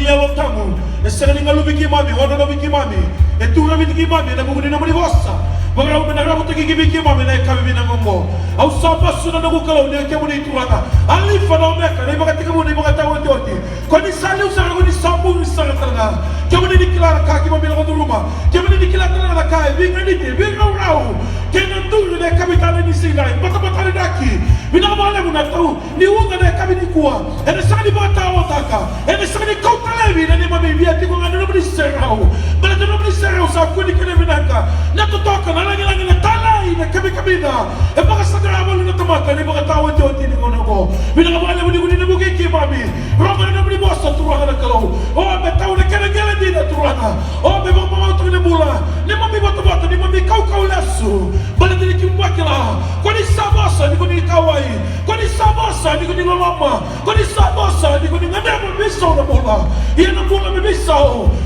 yalo tamu. Esere ninga lubiki mami, wana lubiki mami. Etura bitiki mami, na muguni na manivosa. Bagara umenara utiki gibiki mami na ekabi na ngombo. Au sapa suna na gukala unia kemu ni turanga. Alifa na omeka, na ibagatika muni ibagata wote wote. Kwani sali usara kuni sambu misara tanga. Kemu ni dikila kaki mami na koduruma. Kemu ni dikila tanga kai, binga niti, binga urau. Kena turu na kapitale ni sinai, bata daki. Bina mala munatau, ni unga na kabi ni kuwa. Ene sani bata otaka. Ene sani kautalevi na ni mami biati kwa ngana nobni serau. Bala tu nobni serau sa kuni kene binaka. Na kutoka na langi na talai na kabi na. E baka sagara abalu na tamaka ni baka tawa joti ni kono. Bina mala muni na bukiki mami. Roma na nobni bosa turuanga na kalau. Oh be tawa na kene di na turuanga. Oh be baka mautu ni bula. Ni mami bata ni mami kau lasu. Bala tu ni kimbakila. Kwani sabasa ni kuni kawai. Kwani sabasa ni kuni mama. Kwani sabasa ni kuni ngana mbisa na bola. Ia na bola mbisa.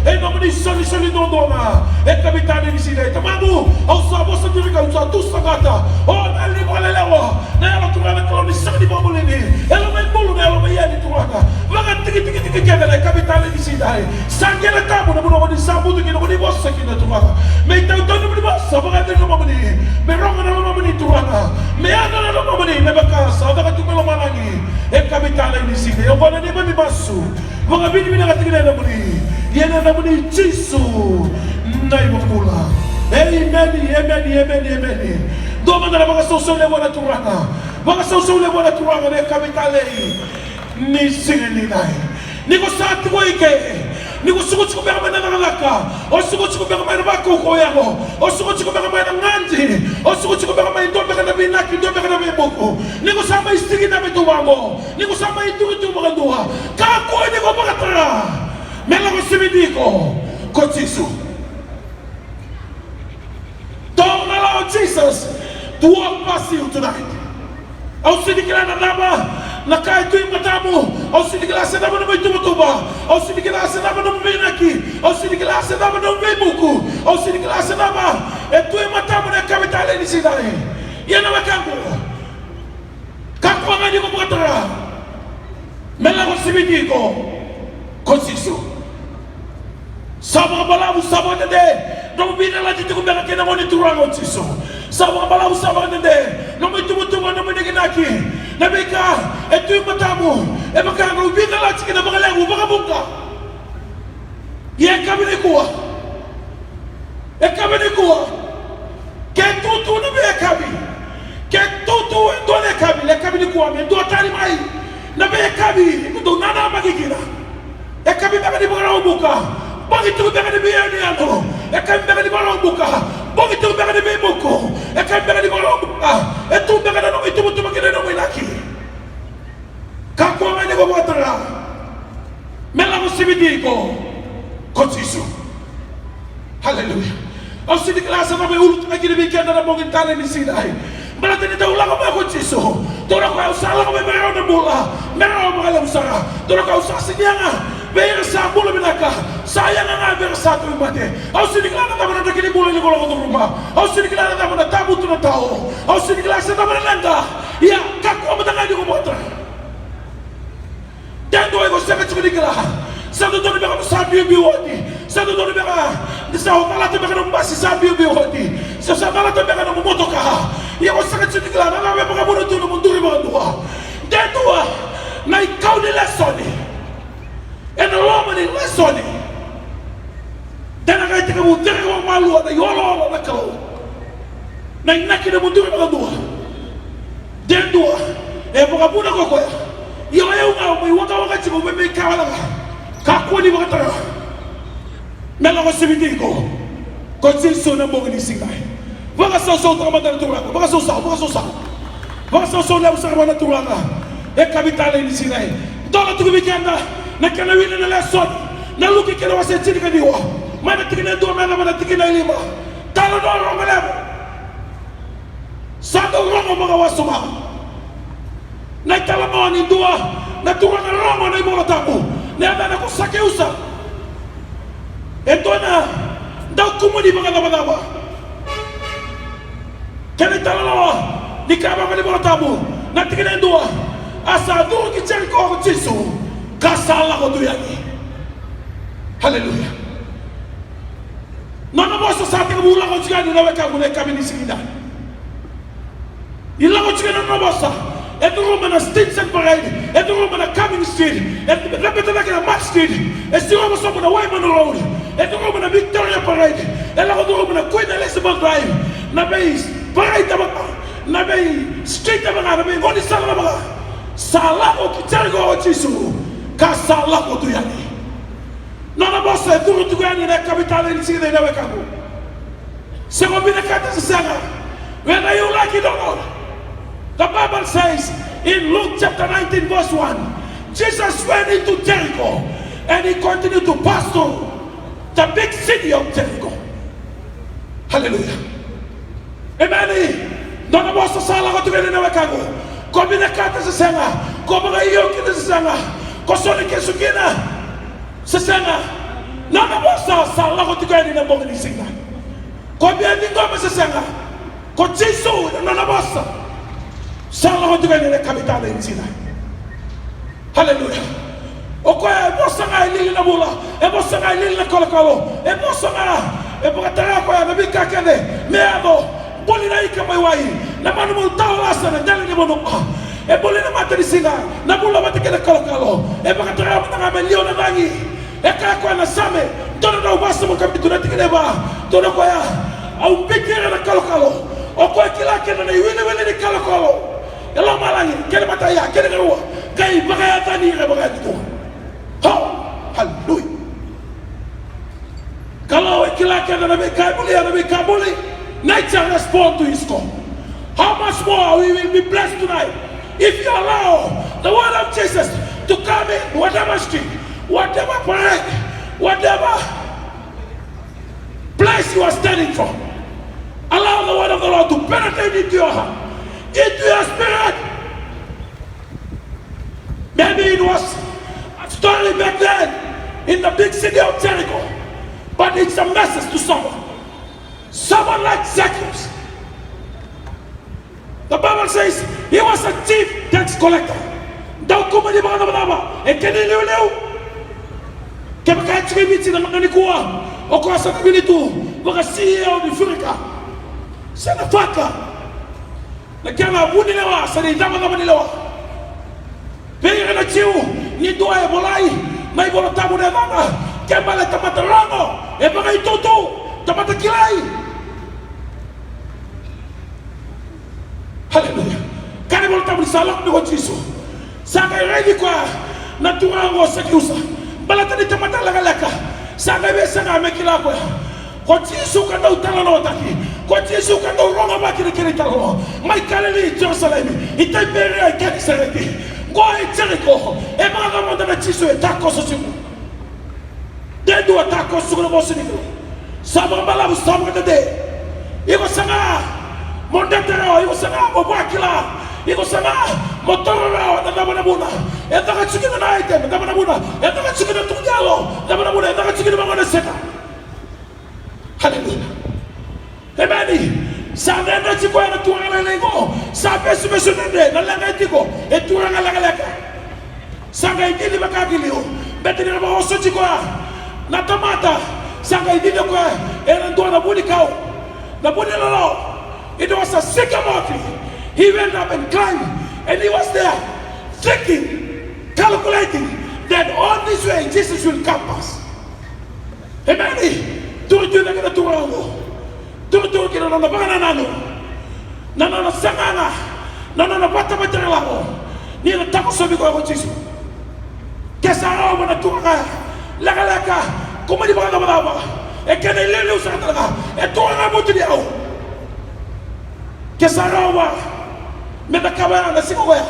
E na mani sali dondona. E kapitani ni sida. Tamamu. Au sabasa ni kau tu sagata. Oh na li bola lewa. Na ela turana kalau ni sali bola ni. Ela mai bolu na ela mai yani turana. Maka tiki kena kapitani ni sida. Sangela tamu na muna ni sabu tu kina kuni bossa kina turana. Me tau ni muni bossa. Maka tau mama ni. Me ronga na mama ni turana. Me ana na mama ni. Me bakasa. Maka tu melo manangi. E kapitani ni sida. Yo bana ni mami basu. Maka bini katikina na muni. Yena na muni Jesu. Nai mapula. Amen. Doma na mga sosole mo na turanga. Mga sosole mo na turanga na kapitale. Ni singelinay. Ni ko sa ati ko ike. Ni ko sugot ko baka manangalaka. O sugot ko baka manabako ko yako. O sugot ko baka mananganji. O sugot ko baka manito baka na binaki. Do baka na biboko. Ni ko sama istigi na bituwango. Ni ko sama itu mga duha. Kako ni ko baka tara. Mela ko simidiko. Ko Jesu. Don't allow Jesus to walk past you tonight. Au sidikila na nama na kai tu matamu. Au sidikila sa nama na may tumutuba. Au sidikila sa nama na binaki. Au sidikila sa nama na may buku. Au sidikila sa nama tu matamu na kapitale ni sinai. Yan na makango. Kako nga di ko makatara. Mela ko simidi ko. Konsiso. Sama balabu sama dede. Não me vira lá de tu bem aqui na mão de turanga o tiso. Sama balabu sama dede. Não me tumo não me diga aqui. Na beca é tu matamu. É bacana não vira lá de que na bagalego vagabundo. E é cabine coa. É cabine coa. Que tudo não é cabine. Que tudo é dona cabine. É cabine coa. Me dou tari mai. Na beca cabine. Me dou nada magigira. É cabine para de bagar o boca. Bagi tu bega di biar ni ano, ekan bega di balong buka. Bagi tu bega di bimoko, ekan bega di balong buka. Etu bega di itu betul begitu nama lagi. Kaku mana kau buat terang? Melamu sibidiko, konsisu. Haleluya. Aku di kelas sama berulut lagi di bikin dalam mungkin tali di sini. Berarti tidak ulang apa konsisu. Tora kau salah kau merau dan bola, merau mengalam usaha. Tora kau saksinya. Biar sabul binaka, saya nggak biar satu mati. Aku sedikit lama tak pernah kini boleh di kolong rumah. Aku sedikit lama tak pernah tabu tu nak tahu. Aku sedikit lama tak pernah nanda. Ya, kaku apa tengah di rumah tu. Dan doa aku sangat sedikit lah. Satu tahun mereka sabi biwati. Satu tahun mereka disahut malah tu mereka membasi sabi biwati. Sesama malah tu mereka memotokah. Ya, aku sangat sedikit lah. Nama mereka bunuh tu mundur mereka doa. Dan doa, naik kau di lesoni. En lama ni lesoni. Dan agak kita mundur ke malu ada yolo nak kalau. Naik nak kita mundur ke dua. Dan dua. Bukan budak kau ya. Ia yang ngau mai waka cipu mai kawala. Kaku ni bukan terang. Mela ko sibiti ko. Konsenso na mo ni singai. Baka so tama na turanga. Baka so. Baka so na usah mana turanga. Kapitale ni singai. Dola tu kebikanda. Nakana wina na lesson na luki kila wase chini kadiwa mana tikina dua mana tikina lima talo do rongo lebo sado rongo mga wasuma na tala mo ni dua na tuwa na rongo na ibo tamu na ada na kusake usa etona daw kumudi mga namanaba kani talo ni kaba ni ibo tamu na tikina dua asa dua kichari ko chisu. Kasalah kau tu lagi. Hallelujah. Nana bosa sa ating mula ko siya ni nawe ka muna kami ni Sigida. Ilang ko siya nana bosa. Ito ko man na Stinson Parade. Ito ko man na Cumming Street. Ito ko man na Matt Street. Ito ko man na Wyman Road. Ito ko man na Victoria Parade. Ito ko man na Queen Elizabeth Drive. Na may parade na mga. Na may street na mga. Na may ngoni sala na mga. Sala ko kitari ko o Jisu. Kasala ko tuyani. Nana bosa ito ko tuyani na kapitala ni Sigida na wekago. Sa ko binakata sa sanga. Whether you like it or not. The Bible says in Luke chapter 19 verse 1, Jesus went into Jericho and he continued to pass through the big city of Jericho. Hallelujah. Amen. Nana bosa sala ko tuyani na wekago. Ko binakata sa sanga. Ko mga iyo kita sa sanga. Ko soli kesukina sa sanga. Nana bosa sala ko tuyani na mga nisinga. Ko biyani ngoma sa sanga. Ko Jisu nana bosa. Sala ko tuyani na kapitala in sila. Hallelujah. O ko e bosa nga ilili na mula. E bosa nga ilili na kolokolo. E bosa nga e pagkatara ko ya nabika kene. Meado. Boli na ika may wai. Na manu mo tawasa na dali ni mo nuka. E boli na mata ni singa. Na mula mata kene kolokolo. E pagkatara mo na nga milyon na nangi. E kaya ko na same. Dono na ubasa mo kapito na tikine ba. Dono ko ya. Au pikira na kolokolo. O ko e kila kene na iwili ni kolokolo. Ela malangi kene mataya kene garua kai bagaya tani re bagaya tu ha hallelujah kalau ikila kene na be kabuli nature respond to his call. How much more we will be blessed tonight if you allow the word of Jesus to come in whatever street, whatever parade, whatever place you are standing from. Allow the word of the Lord to penetrate into your heart, into your spirit. Maybe it was a story back then in the big city of Jericho, but it's a message to someone. Someone like Zacchaeus. The Bible says he was a chief tax collector. Daw ko mali mga naman e kaniliw-liw. Kaya makachikimit sila mga nikuha o kwa sa kabilito mga CEO ni Furika. Sa nafaka nagkala muni nawa sa nidama naman nilawa pero na chiu ni doa e bolai may bola tabu na mga kaya mala tamatarango e mga itutu tamatakilay. Hallelujah. Kani bola tabu ni salak ni Jisu saka ready kwa na turango sa kiusa balata ni tamatalagalaka saka besa nga mekila kwa Jisu kanda utala na wataki Jisu kanda uronga baki ni kiri talo mai kaleli Jerusalem itai beria ikani sereki ngoa Jericho e mga monda na Jisu e tako sa simu dedu atako suguna bosi ni sabang balabu sabang tade iko sanga monda tero iko sanga obakila iko sanga motor rao na dabana buna e taka chukina na item dabana buna e taka chukina tunjalo dabana buna e taka chukina mangona seka. Hallelujah. Amen. Sanga na chiko na tuanga lengo. Sa pesu nende na langa tiko e tuanga langa langa. Sanga idili bakagilio. Betini na bahoso chiko na tomata. Sanga idili ko e na ndo na buni kao. Na buni lolo. It was a sycamore tree. He went up and climbed and he was there thinking, calculating that on this way Jesus will come pass. Amen. Tuju na kita turango, tuju kita na bana nano, nano sanganga, nano bata bata lao, ni na tako sabi ko ako Jisu. Kesara mo na turanga, laka, kumadi ba ka ba? E kena ilelew sa talaga, e turanga mo tidi ako. Kesara mo, meta kabaya na siko ya,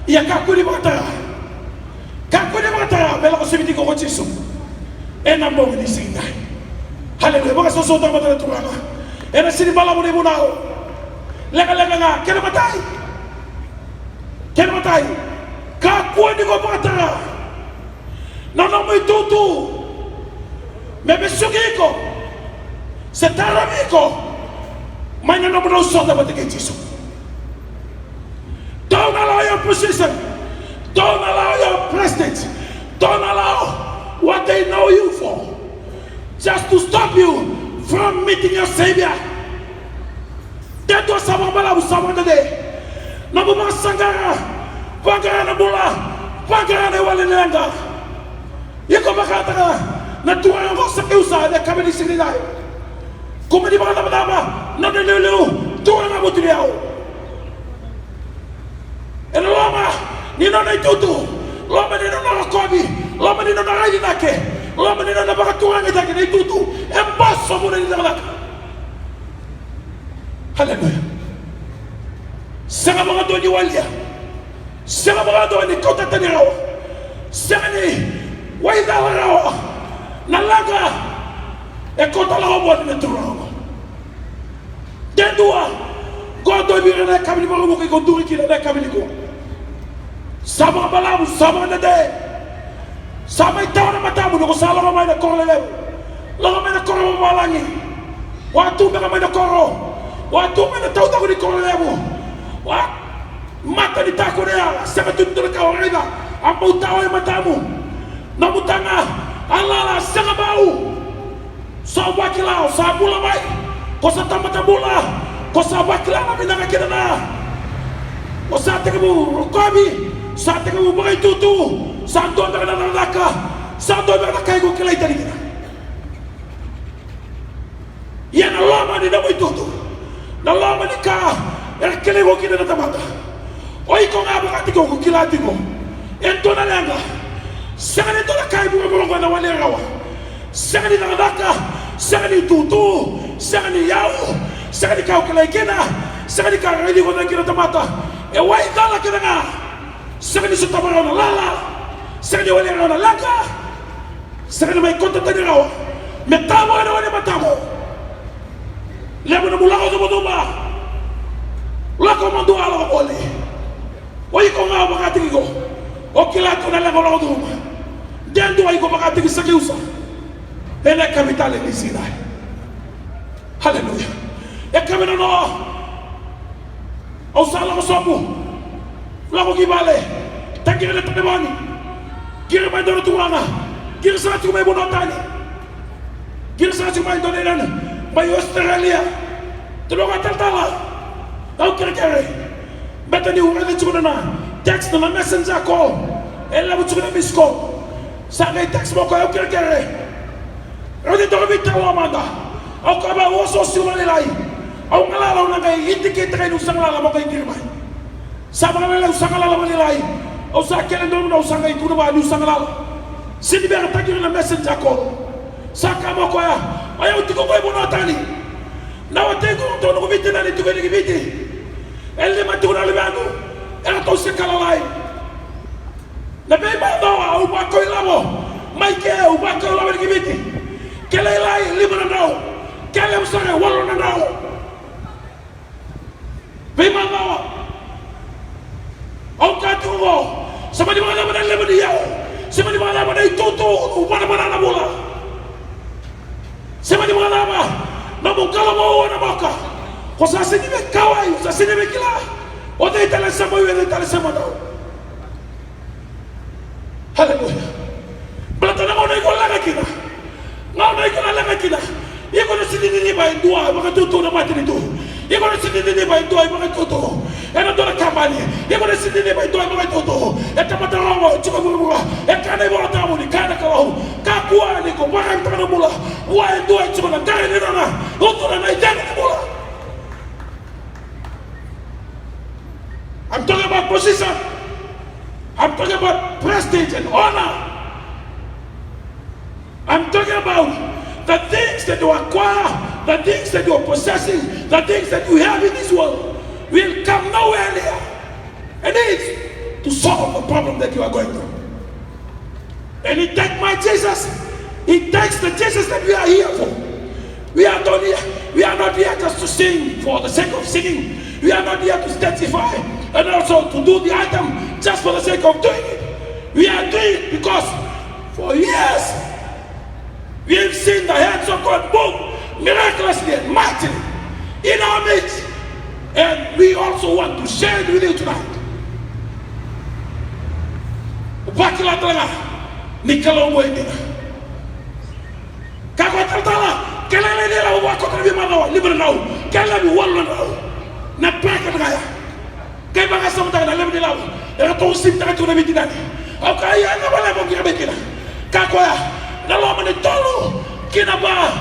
iya kakuri ba tara, mela ko sabi ko Jisu. E nambo ni singa. Hallelujah. Baka sosota mata na turanga. Ena sini bala mo ni munao. Lega nga. Kena matai. Kakua ni ko patara. Nana mo itutu. Mebesugi ko. Setarami ko. May nanamunaw sota mata kay Jisu. Don't allow your position. Don't allow your prestige. Don't allow what they know you for, just to stop you from meeting your Savior. That was sama bala usama today. Nabu masangara, pagara na bula, pagara na wale lenga. Yeko makata na tuwa yung sa kiusa na kami ni sinilay. Kung hindi ba katama-tama, na nililiw, tuwa nga mo tiniyaw. E loma, nino na itutu, loma nino na kakobi, loma nino na rayi nake, loma nino na bakatuwa nga take na itutu, e baso mo na nila malaka. Hallelujah. Sanga mga doon ni Walya, sanga mga doon ni Kota Taniraw, sanga ni Waidawaraw, nalaga, e Kota Lawabon ni Turaw. Den dua, God doon bira na kami ni Marumo kay Konduri kila na kami ni ko. Sama balamu, sama na de, sama itaw na matamu, no sa lang may na korolelew, lang may na koro malangi, watu may na koro. Watu mana tahu tak ni korolemu, wah mata di takut dia, sangat tuntut kau orang itu, apa tahu yang matamu, namun tengah Allah sangat bau, sahabat kilau, sahabat lamai, kau satu mata bola, kau sahabat kilau kami nak kita na, kau saat kamu kami, saat kamu bagai tutu, saat tuan berada dalam laka, saat tuan berada kayu kau kelai tadi kita, yang lama di dalam itu tu. Nalama ni ka erkele ko kina natamata oi ko nga bakati ko kilati ko ento na lenga sangani to na kai bu mo na wale rawa sangani na daka sangani tutu sangani yao sangani ka kila kina sangani ka redi ko na kina tamata e wai dala kina nga sangani su tamara na lala sangani wale rawa na laka sangani mai konta tani rawa metamo na wale matamo lebo na mula ko tumutuma lako mandua ala ko ole oi ko nga bakati ko o kila ko na lako ko tumutuma dendo ai ko bakati sa kiusa ele kapitale ni sina. Haleluya. E kami no o sala ko sobu lako kibale takire le tabani kire mai do tuana kire sa tu mai bonotani kire sa tu mai do nena Bayu Australia, terus kata tala, tahu kira-kira, betul ni orang itu mana, teks nama messenger call, ella butuh nama miss call, sangai teks mau kau kira-kira, orang itu kami tahu mana, aku kabar waso siapa nilai, aku ngalalau nangai indikator ini usang lala mau kau kirim, sama nilai usang lala mau nilai, usang kalian dulu usang itu nama usang lala, sini biar tak kira nama messenger call, saka mau kau ya. Ayo tiko ko ibo natani na watego to no biti na ni tiko ni biti elle ma tuna le bangu era to se kala lai na be ba do au ba ko lamo mai ke au ba ko lamo ni biti kele lai libra no kele usare wallo na no be ma no au ka tuwo sama di mana mana le dia sama di mana mana itu mana mana na bola sema di mana apa? Namun kalau mau orang maka, kau sasi ni berkawai, sasi ni berkila, orang itu adalah semua yang itu adalah semua tahu. Haleluya. Belakang orang itu lagi kita, orang itu lagi kita. Ia kau nasi ni baik dua, maka tutu nama itu. Ia kau nasi ni baik dua, maka tutu. Ia tu nak kampanye. Ia kau nasi ni baik dua, maka tutu. Ia tak mahu orang cuba mula. Ia kerana orang tahu ni, kerana kalau kakua ni kau barang tak mula. Why do I cuma nak kaya ni nana? Untuk nana jangan mula. I'm talking about position. I'm talking about prestige and honor. I'm talking about the things that you acquire, the things that you are possessing, the things that you have in this world will come nowhere near. And it's to solve the problem that you are going through. And it takes my Jesus. It takes the Jesus that we are here for. We are not here just to sing for the sake of singing. We are not here to testify and also to do the item just for the sake of doing it. We are doing it because for years we have seen the hands of God move miraculously and mightily in our midst. And we also want to share it with you tonight. Bakila talaga ni kalongo ito. tala kelele ni la wa ko tabi manaw libre naw kala bi wala naw na peka ngaya kay ba nga sama taga lem ni law era to sim taga to nabi dinani o kay ya na wala mo ngi bekila ka ko ya na lo mane tolo kina ba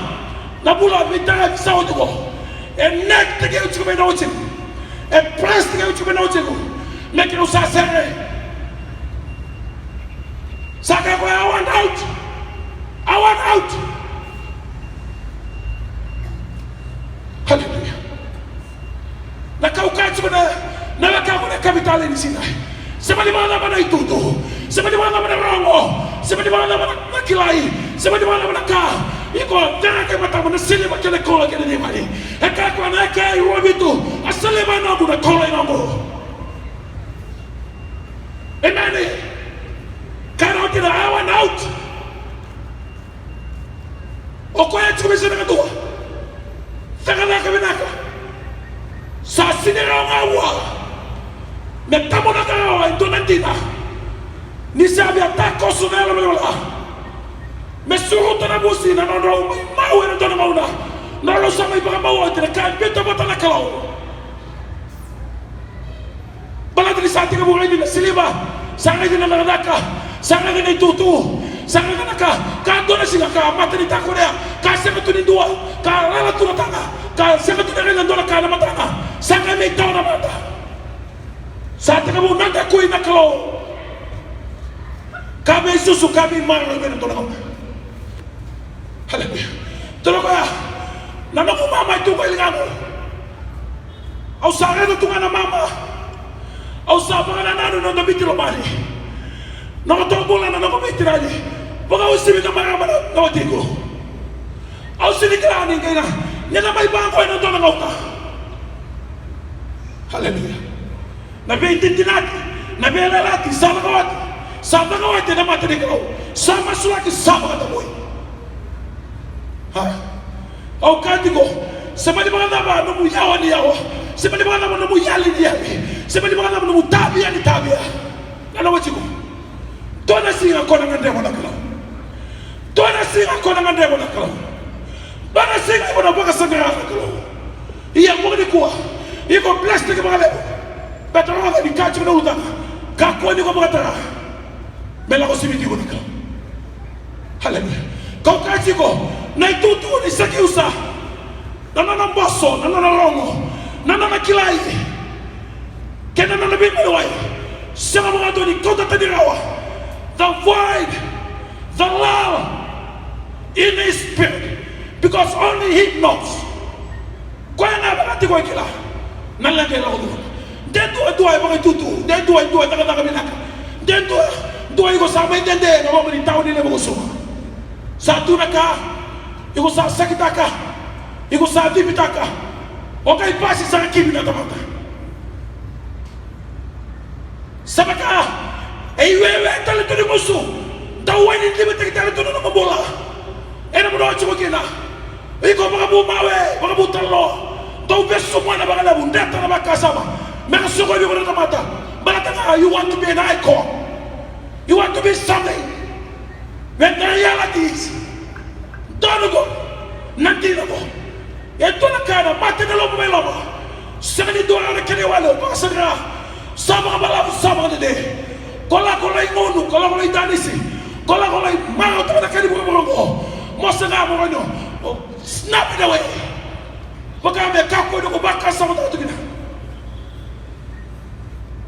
na bula bi taga sawo ko e nek te ge uchi be no uchi e press te ge uchi be no uchi ko nek no sa sere saka ko I want out hallelujah na kaukachi na wakamu na kapitali ni Sinai sema di mana mana itutu sema di mana mana rongo sema di mana mana nakilai sema di mana mana ka iko tena ke mata mana sili makele kola kele ni mali eka kwa na kai robitu asale mana bu na kola inambo amen kana kina I want out okoya tukumesha na katua takana kabinaka sa sinera ngawa metamo na kawa intonantina ni sabi atako sunela melola mesuru tona busina no no mawe no tona mauna no lo sama iba mawa tena kan beto bota na kalau bala tini santi ka buhay dina siliba sanga dina nanaka sanga dina itutu sanga dina ka dona singa ka mata ni takorea ka sema tu ni dua ka lala tu tanga ka sema tu ni dona ka na matanga sanga me tauna mata sate ka bu nanda ko ina kalau kami susu kami marah dengan tolong haleluya tolong ya nana ko mama itu ko ilingamo au sare no tunga na mama au sabanga na nanu no bitiro mali no to bola na no bitirani boga usibi na mama no tiko au sini grani ngena nena mai bango no tona ngota haleluya na be tintinati na be lalati sama kawat na mata ni kau sama sulaki sama kata boy ha au katiko sema di mana ba no muyawa ni yawa sema di mana no muyali ni yabi sema di mana no mutabia ni tabia na wachiko dona singa kona ngande mo nakala dona singa kona ngande mo nakala dona singa mo na boka sangara nakala iya mo ni kwa iko plastic male betara ni kachu na utanga kakoni ko boka bela ko simiti ko nika haleluya kau kaji ko na itutu ni sakiusa nana mboso nana rongo nana kilai kena nana bimwai sema mga ni kota tadirawa the void the love in his spirit because only he knows kwa na bakati ko kila nalage la ko detu adua ba itutu detu adua taka binaka detu dua iko sama entende na mama ni tao ni lebo soma satu naka iko sa sakitaka iko sa dibitaka okai pasi sa kibi na tamata sabaka wewe tale to musu tao wani dibitaka tale to no bola era mo chimo kina iko baka bu mawe baka bu talo tao beso mwana baka la bundeta na bakasama meka soko bi ko na tamata balata you want to be an icon. You want to be something. When the reality is, don't go. Nanti go. Itu nak kena mati dalam melama. Sekali dua orang kini walau pasangnya sama malam sama dede. Kalau ingonu, kalau itanisi, kalau mau tu nak kini berbohong. Masa nak berbohong. Snap it away. Maka mereka kau itu bakal sama tu kita.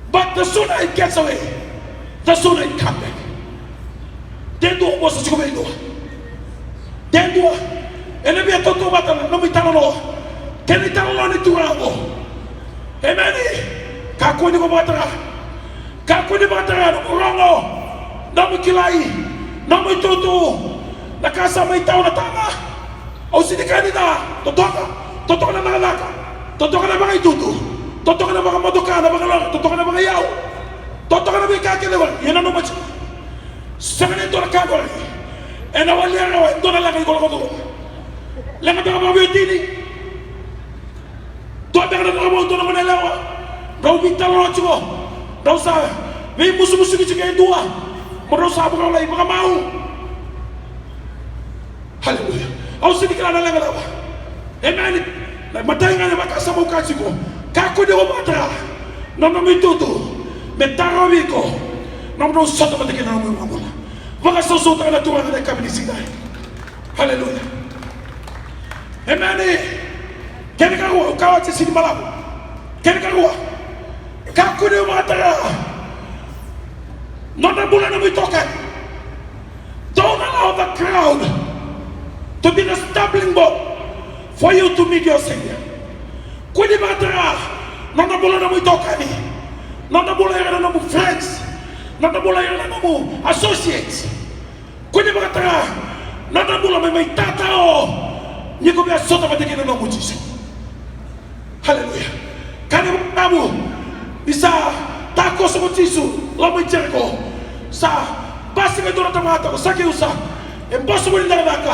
But the sooner it gets away, the sooner it come back. Then do what you going to do. Then do. And if you talk about it, no me tell no. Can you tell no ni turango? Amen. Kako ni ko batara. Kako ni batara no rongo. No me kilai. No me tutu. Na casa me tao na tanga. O si di kanida. Totoka na malaka. Totoka na mga tutu. Totoka na mga motoka na mga lor. Totoka na mga yaw. Totoka na mga kakelewan. Yan ang numach. Sebenarnya itu nak kau ni, enawal yang awal itu nak lagi kalau kau tu, lagi tu apa buat ini? Tu ada kerana kamu tu nak mana lewat? Kau minta lewat juga, kau sah, ni musuh-musuh ni juga yang dua, merasa apa kau lagi, apa mau? Haleluya. au sidikila na lenga lawa. Amen. Matanga na makasa mo kachiko. Kako de obatra. Nono mitutu. Metaro wiko. Nono soto matekina na mo mbola. Waka soso na tuwa na kabinisi dai. Hallelujah. Amen. Kene karuwa ukawa chisi malabu. Kene karuwa. Kako de obatra. Nono bula na mitoka. Don't allow the crowd to be the stumbling block for you to meet your Savior. Kuni batara, nanda bola na muitokani, nanda bola yana na mu friends, nanda bola yana na mu associates. Kuni batara, nanda bola mai tata o, niko bia sota matekina na mu Jisu. Hallelujah. Kani babu bisa tako sa mu Jisu, lamai Jericho sa basi ke dora tamata ko saki usa impossible na naka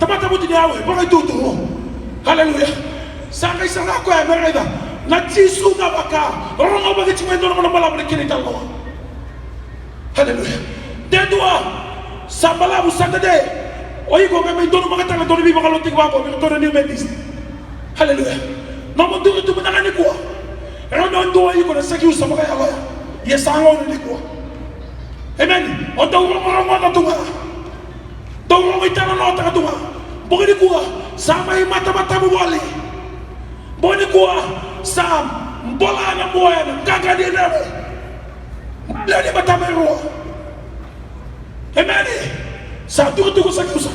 tamata mo tiniawe baka tutu. Hallelujah. Saka isa ko ay merida na Jisu na baka rongo bagi chimendo na mala mala kinita ko. Hallelujah. Dedua sambala busande oyi ko may dono mga tanga dono bi baka lotik wa ko bi dono ni medis. Hallelujah. No mo duro tu mananga ni ko. Rono ndo oyi ko na saki usa baka yawa. Yesango ni ko. Amen. Oto orang na tunga. Tolong itala no ta tunga. Bogini kuwa sama mata mo wali. Bogini kuwa sam mbola na moya na gaga di na. Mala di mata mero. Amen. Sa tu ko sa kusa.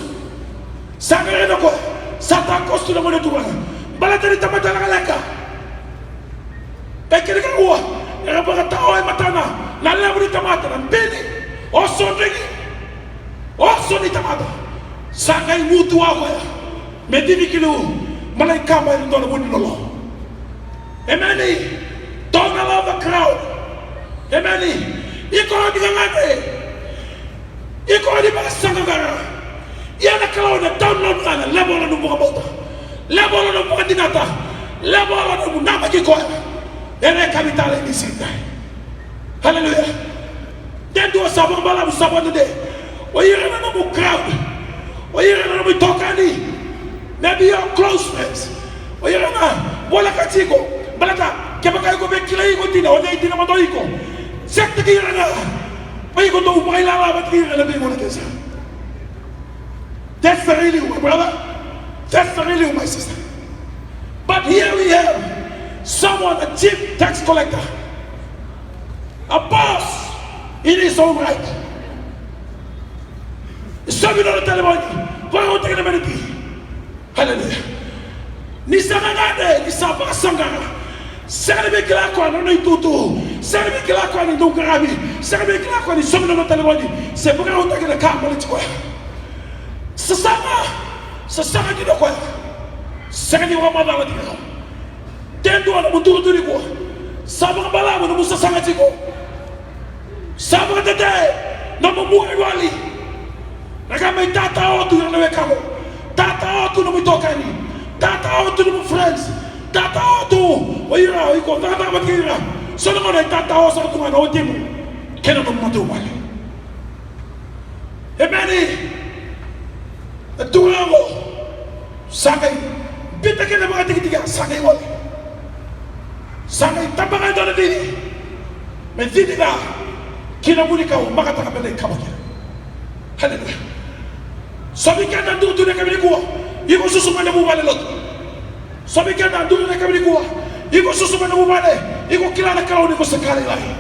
Sa ngere na ko. Sa ta kostu na mo na tunga. Bala tani tamata na laka. Pekere ka kuwa. Era baka tao ay matana. Na lembro de tamata na pele o sondegi o sondi tamata sakai mutu agoya medini kilo malai kama ndo na buni lolo. Amen. Don't allow the crowd. Amen. Iko di ngate iko di basanga gara yana crowd na download kana lebola no buka bota lebola no buka dinata lebola no nama kiko ene kapitale ni sinda. Hallelujah. Then do a sabon bala sabon de. O yere na mo crowd. O yere na mo tokani. Maybe your close friends. O yere na wala katiko. Balata kebaka ko be kilay ko tina o dai tina mo doiko. Sekte ki yere na. Pai ko to upai la ba ki yere na be mo kesa. That's the really my brother. That's the really my sister. But here we have someone, a chief tax collector. A boss in his own right. Sabi na teleboni, wala utek na meniti. Hallelujah. Ni sangane, ni sapa sangana. Serbe kila kwa no itutu. Serbe kila kwa ni ndungarabi. Serbe kila kwa ni sabi na teleboni. Se buka utek na kama ni kwa. Sasama ni kwa. Serbe wa mama ni kwa. Tendo na muturu ni kwa. Sabu bala mo musa sangati ko. Sabu tete na mumuri wali. Nakama tata otu na weka mo. Tata otu na mitokani. Tata otu na friends. Tata otu. Oira iko tata makira. Sono mo na tata osa tu na otimu. Kena no matu wali. Emani. Tuango. Sakai. Bita kena mga tiga sakai wali. Sakai tabangan dona dini. Medini na. Kina muni kau maka tak benda kau kira. Hallelujah. Sabi kata tu nak kami kuah. Iko susu mana mu balik lot. Sabi kata tu nak kami kuah. Iko susu mana mu balik. Iko kila nak kau ni ko sekali lagi.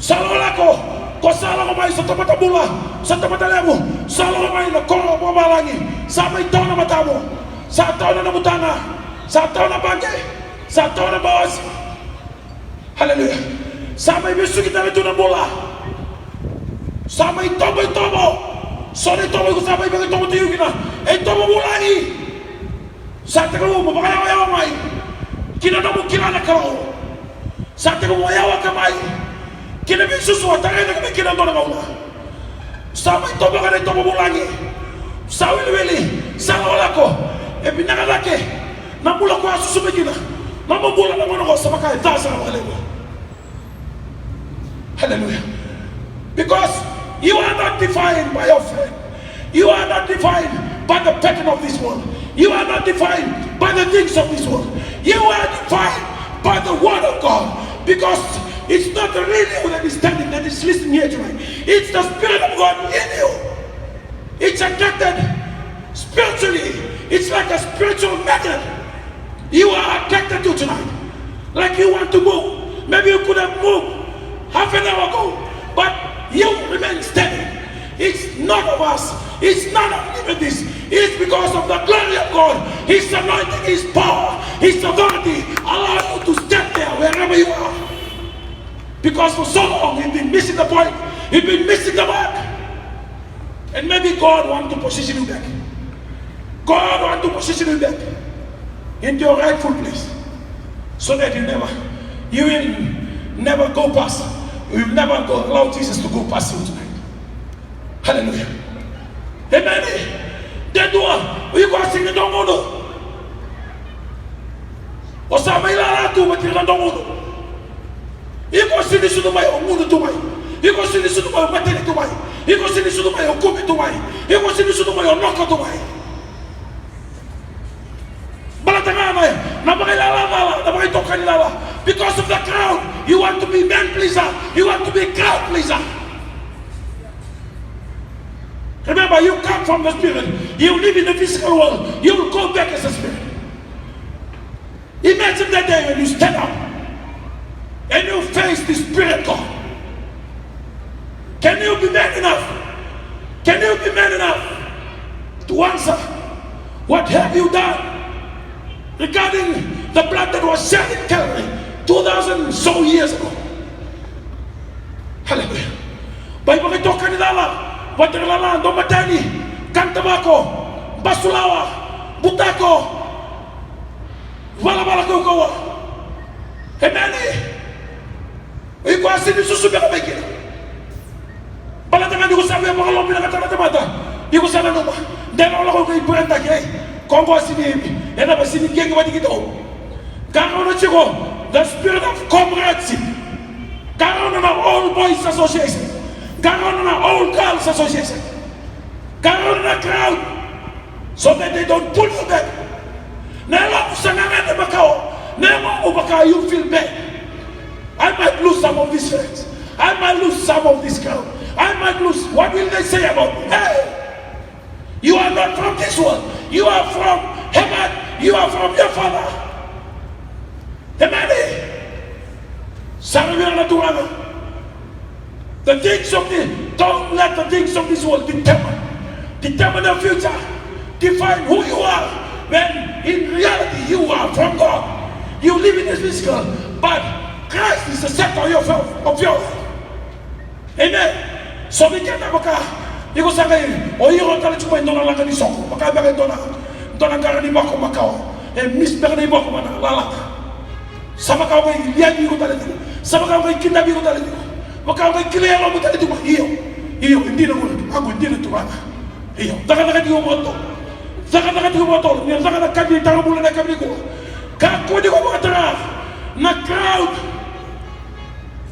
Salah lako. Ko salah ko mai sa tempat bola. Sa tempat lemu. Salah ko mai na ko mo balangi. Sampai tahu nama tamu. Sa tahu nama mutana. Sa tahu nama bangke. Sa tahu nama bawas. Hallelujah. Sampai besok kita itu na bola. Sampai tobo. Sorry tobo ko sampai bagi tobo tiyo kina. Tobo bola ni. Sa tayo mo bakayawa mai. Kina na mo kina na kao. Sa tayo mo yawa kamai. Kina bisu so tayo na kina na bola. Sampai tobo ka tobo bola ni. Sa wili sa wala ko. Pinangalake. Na bola ko asusubi kina. Na mo bola na mo ko sa makay tasa na wala. Hallelujah. Because you are not defined by your friend. You are not defined by the pattern of this world. You are not defined by the things of this world. You are defined by the word of God. Because it's not the radio that is standing, that is listening here tonight. It's the Spirit of God in you. It's attracted spiritually. It's like a spiritual magnet. You are attracted to tonight. Like you want to move. Maybe you could have moved half an hour ago, but you remain steady. It's not of us. It's not of even this. It's because of the glory of God. His anointing, His power, His authority allow you to stand there wherever you are. Because for so long you've been missing the point. You've been missing the mark. And maybe God wants to position you back. God wants to position you back into your rightful place. So that you will never go past. You will never allow Jesus to go past you tonight. Hallelujah. Amen. Then do we go sing the dongono. Osama ila tu mati la dongono. Iko sini sudu mai omuno tu mai. Iko sini sudu mai materi tu mai. Iko sini sudu mai okumi tu mai. Iko sini sudu mai onoko tu mai. Balatanga mai. Nabaila la, nabaila tokani la. Because of the crowd, you want to be man pleaser. You want to be crowd pleaser. Remember, you come from the spirit. You live in the physical world. You will go back as a spirit. Imagine that day when you stand up and you face the Spirit God. Can you be man enough? Can you be man enough to answer? What have you done regarding the blood that was shed in Calvary 2,000 so years ago? Hallelujah. Bible talking about Waterlala, Domatani, Cantabako, Basulawa, Butako, Valabalakokoa. Amen. We go see the Susubaka Baki. Balatama, you sabi ang mga lombi na katatamata. You sabi ano ba? Dahil ako ko kay Brenda kay Kongo sinimi. Yan na ba sinigyan ko ba dito? Karoon na siya the spirit of comradeship. Karoon na all boys association. Karoon na all girls association. Karoon na crowd. So that they don't pull you back. Nela kusangangan na Macau. Nela ubaka you feel bad. I might lose some of these friends. I might lose some of this crowd. I might lose. What will they say about me? Hey, you are not from this world. You are from heaven. You are from your Father. Amen. The things of this, don't let the things of this world determine your future. Define who you are. When in reality you are from God. You live in this physical, but Christ is the center of your life. Amen. So we can't have a car. You go say, oh, you want to tell you don't like any song. Baka baka don't carry bako Macau. And Miss Bernie bako mana lala. Sama kau kay lian you tell you. Sama kau kay kinabi ko tell you. Baka kay kilala mo tell you. Iyo hindi na ako hindi na tuwa. Iyo. Daga di mo to. Daga di mo to. Ni daga kabi taro mula na kabi ko. Kako di ko matara. Na crowd.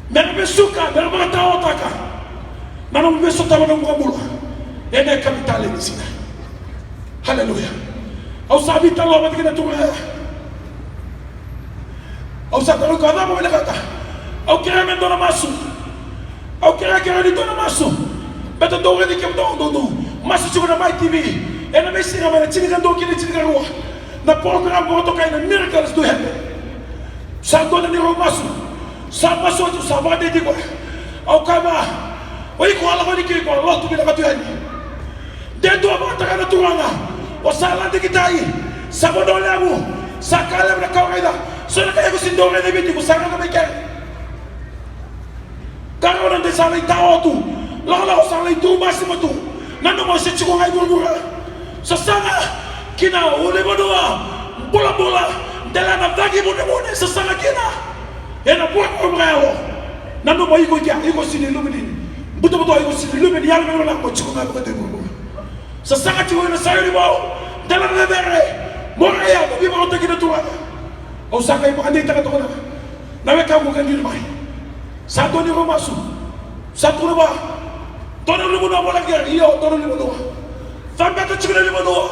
Merbe suka, merbe tawa taka. Nanong beso tawa ng mga mula. Yan ay kapitali ni sila. Hallelujah. Au sabi talo mati kita tunga. Au sa talo kada mo kata. Au kira men dona masu. Au kira di dona masu. Beto do ni kem do. Masu chuko na mai TV. Ena me singa mena chini kan do kini chini kan ruwa. Na program ko to kay na miracles do happen. Sa do ni ro masu. Sama soju sama de di ko. Au kama. Oi ko ala ko ni ki ko lo tu bi na katuani. De do ba ta kana tuanga. O sala de kitai. Sama do lamu. Sakala na kawaida. So na kaya ko sindore de biti ko sanga ka mekai. Karon de sala itaw tu. Lala o sala itu masih matu. Nano mo se chiko ngai gurgura. Sa sanga kina ule bodua. Bola dela na dagi mo sa sanga kina. Ena buat orang nando mo iko dia iko sini lumini buto iko sini lumini yalla me wala ko chiko na ko de ko sa sanga ci wona sayri baw dala na bere mo ya ko bi mo to kina tuwa o sanga imo andi taka to na we ka mo kan dil mai sa to ni ko masu sa to ba to no mo na wala ger iyo to no mo Famba to chukule limono.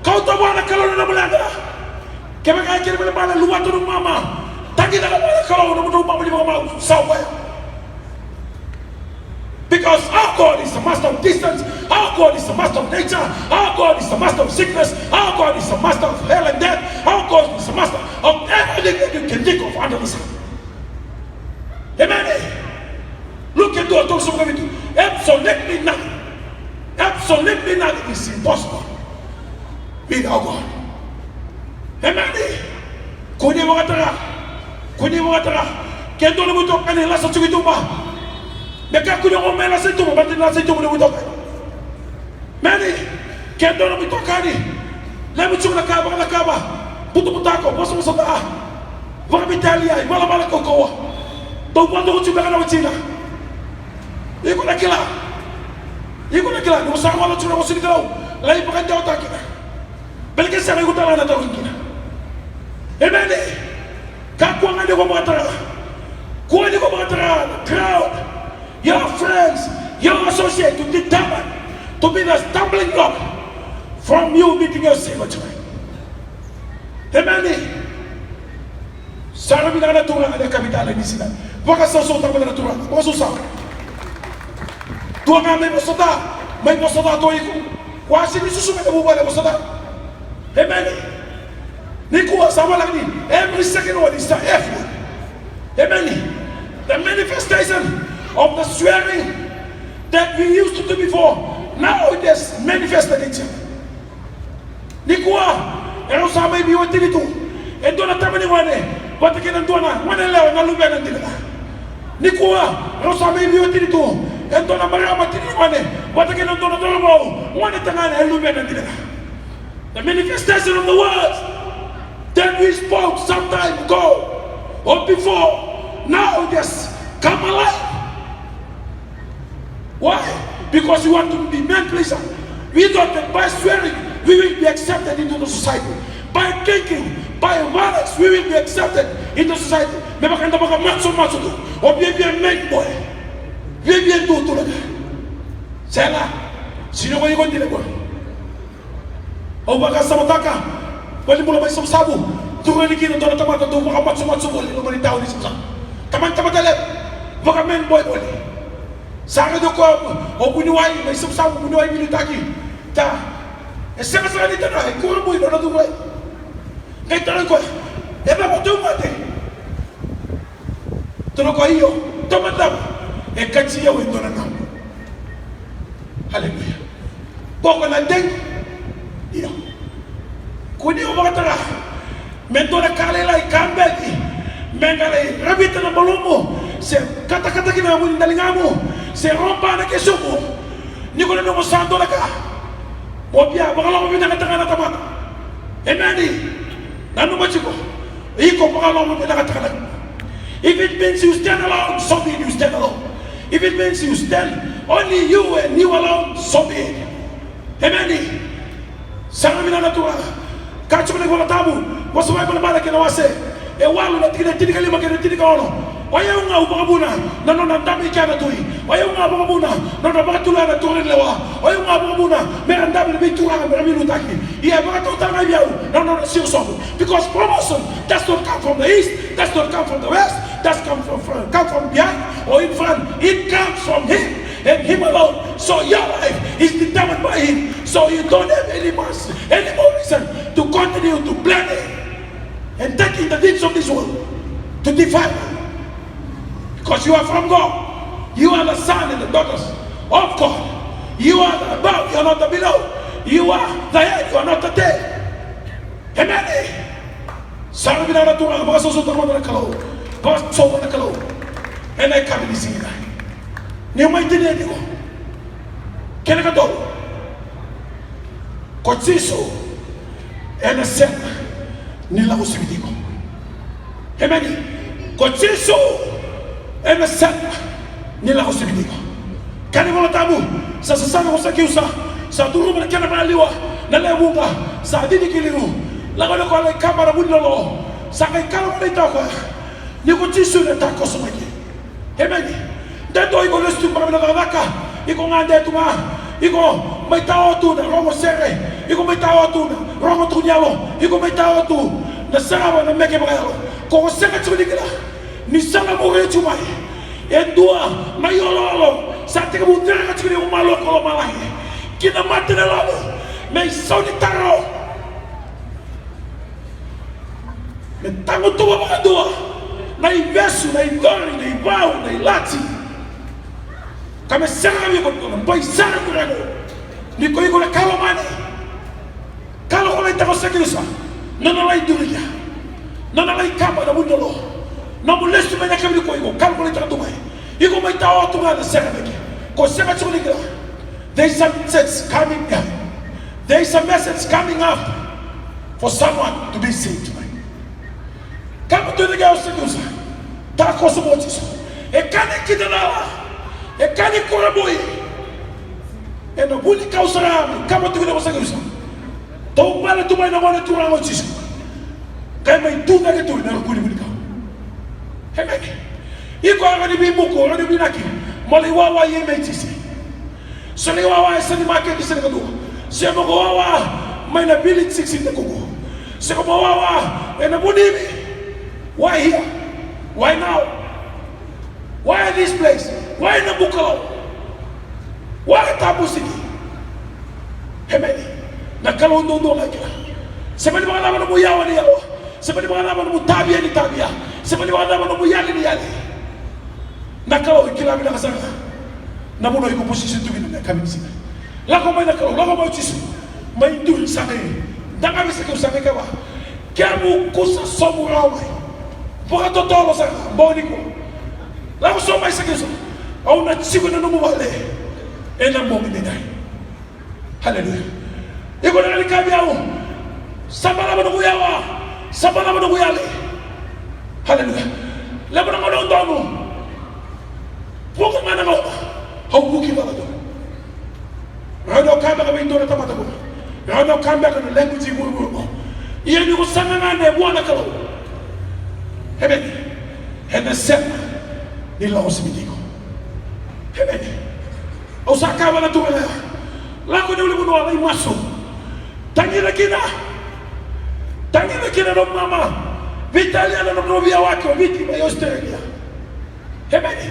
Kau tahu mana kalau nak belanda? Kau kaya kira mana luar tu mama. Tadi nak mana kalau nak mama lima sawa. Because our God is the master of distance, our God is the master of nature, our God is the master of sickness, our God is the master of hell and death, our God is the master of everything that you can think of under the sun. Amen. Look into a torso of it. Absolutely nothing is impossible with our God. Amen. Kuni mengatakan, kento ni butuh kan elas satu itu bah. Mereka kuda ngomel nasi tu, berarti nasi tu boleh butuh. Mani, kendo nak butuh kani, lagi cuma nak kaba, butuh aku, bos dah. Wah Italia, malam kau. Tahu quando tu cuma nak Cina. Ikut nak kila. Ni usah malu cuma masuk kau. Lagi pakai jauh tak kira. Balik saya ikut dalam nak tahu kira. Mani, kau angkat dia kau berkata, crowd. Your friends, your associates to determine to be the stumbling block from you meeting your Savior tonight. Amen. Sarah bila ada turun ada kapital di sini. Bukan sesuatu tak boleh turun. Bukan susah. Tuan kami main tu iku. Kuasa ni susu kita buat maksudnya. Amen. Ni kuat sama lagi. Every second word is the F word. Amen. The manifestation of the swearing that we used to do before, now it has manifested itself. Nikua, ero sama ibi wati dito. Endo na tama ni wane, wati kinantua na, wane leo na lupa ng dila. Nikua, ero sama ibi wati dito. Endo na marama tini wane, wati kinantua na tolong wane tangan na lupa ng dila. The manifestation of the words that we spoke some time ago or before, now it has come alive. Why? Because we want to be man pleaser. We thought that by swearing we will be accepted into the society. By thinking, by violence we will be accepted into society. Memang kanda baka masuk tu. O biar main boy. Biar tu lagi. Saya sino ko ikon dile ko. O baka sama taka. Bali mula may sabu. Tungan ni kino doon tamata doon baka masuk boleh lumani tao ni sabu. Taman dalep. Baka main boy boleh. Saka do ko o bunuai may sabu bunuai militaki. Ta. Essa sa ni tanah ko mo ino na duway. Kay tanong ko. Eba mo tumate. Tuno ko iyo. Tomatam. E katsiya wi na na. Hallelujah. Boko na ding. Iyo. Kuni o makatara. Mento na kalela ikambeki. Mengale rabita na balomo. Se kata-kata kina mo dalingamo. Se rompa na kesuko. Ni ko na mo santo na ka. Obia bakalo mo binakatanga na tamata. Emani. Nanu machiko. Iko bakalo mo binakatanga. If it means you stand alone, so be it, you stand alone. If it means you stand only you and you alone, so be it. Emani. Sana mina natua. Kacho na gola tabu. Wasu mai bala kina wase. E walu na tika lima kina tika ono. Waya unga upakabuna nano nandami kana tui. Waya unga upakabuna nano bakatula na turin lewa. Waya unga upakabuna merandami na bitura na meramilu taki. Iya bakatuta na yau nano na sirsobu. Because promotion does not come from the east, does not come from the west, does come from behind or in front. It comes from him and him alone. So your life is determined by him. So you don't have any more reason to continue to blend in and taking the things of this world to defile you. Because you are from God. You are the son and the daughters of God. You are the above, you are not the below. You are the head, you are not the tail. Amen. Sabi na nato ang mga susunod mo na kalau. Mga sobo na kalau. And I come in this evening. Niyo may tinili ko. Kaya ka doon. Kotsiso. And a set. Nila ko sabiti ko. Amen. Kotsiso. E meseta nila ko sibiti ko. Kani mo tabu sa sasana ko sa kiusa sa duro mo kana maliwa na lewunga sa didi kiliru lago ko ay kamera bunlo sa kay kalo ko ito ko ni ko tisu na tako sa maki. Hemeni dito iko lestu para na ka iko ngande tuma iko may tao tu na rongo sere, iko may tao tu na rongo tunyalo, iko may tao tu na sarawa na meke bagalo. Ko sere tsunikila ni sanga mo re chumai. Edua mayololo sa te ka mutera ka tsini umalo ko malai. Kina matena lalo. May sauni taro. Me tango tua mga dua. Na ibesu, na idori, na ibao, na ilati. Kame sanga mi ko no pai sanga ko rego. Ni ko iko na kalo mane. Kalo ko na itako sa kisa. Nana lai duriya. Nana lai kapa na mundolo. Na mulesu menya kami ko iko. Kalo ko na itako tumai. Iko mai tawa tunga na sanga meki. Ko sanga tsuni kila. There is a message coming up. There is a message coming up for someone to be saved tonight. Kama tu ni gao senyusa. Ta kosa motis. E kani kitanala. E kani koraboi. E no buli kausarami. Kama tu ni gao senyusa. Tau pala tu mai na wana tu rango chisu. Kaya mai tu na ke tu na kuli buli kau. Hemeki. Iko agani bimuko, agani binaki. Mali wawa ye mai chisi. Sali wawa esani make kisani kadua. Siya mo wawa may nabilit 16 na kuko. Siya mo wawa e na bunimi. Why here? Why now? Why this place? Why na Bukalaw? Why Tabu City? Hemeni. Nagkalundong-dong ka kila. Sabali mga naman mo yawa ni yawa. Sabali mga naman mo tabiya ni tabiya. Sabali mga naman mo yali ni yali. Nagkalaw ikilami na kasama. Namunoy ko posisyon tuwin na kami sila. Lako may nakalaw, lako may uchiso. May tuwin sa kayo. Nakami sa kayo sa kayo kawa. Kaya mo kusa somuraway. Paka totoo sa boni ko. Lako somay sa kayo. Au na chigo na numumali. E na mo minay. Hallelujah. Iko na kalikabi ako. Saba naman ang kuyawa. Saba naman ang kuyali. Hallelujah. Labo na mga dono. Puka nga na ako. Haubuki ba ito? Rado kamba kami ito na tamata ko. Rado kamba ka na language guru mo. Iyan yung sanga nga na buwan na kalaw. Amen. Hena sema nila ko si Bidiko. Amen. O sa kawa na tuwa na. Lako na uli mo na maso. Tangi na kina. Tangi na kina ng mama. Vitalia na ng nobia wake o viti may Australia. Amen.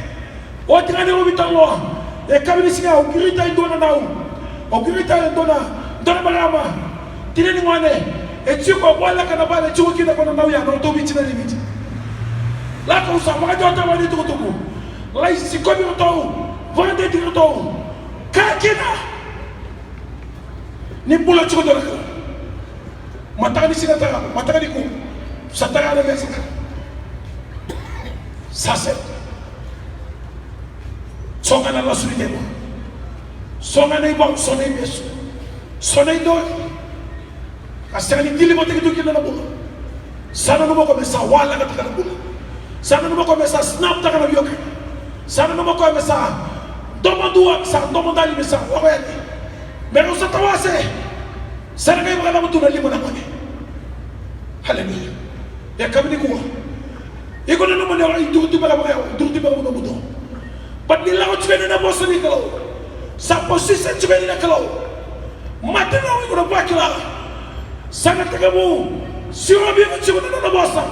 O tingani mo bitalo. E kami ni siya o girita ito na nao. O girita ito na. Dona marama. Tinani mo ane. E chuko wala ka na bala. Chuko kina ko na nao yan. O to bichi na limiti. Lako sa mga jota wali tukutuku. Lai si komi o to. Vande di o to. Kakina. Ni pula chuko doon ka. Mataka ni sinatara. Mataka ni ko. Sa tara na mesa. Saset. Songa na la suri demo. Songa na ibang. Songa na ibeso. Songa na idoi. Kasi ni dili mo tigitukin na nabula. Sana naman ko mesa wala ka taka nabula. Sana naman ko mesa snap taka na biyoka. Sana naman ko mesa domandua sa domandali mesa. Ako yan. Meron sa tawase. Sana kayo mga naman tunali mo naman. Hallelujah. Ya kami ni kuha. Iko na naman yung idurti ba ka mga mudo. Ba't nila ko tsukay na bosa ni kalaw? Sa posisyon tsukay na kalaw. Matanaw ko na bakila. Sana taga mo. Sirabi ko tsukay na bosa.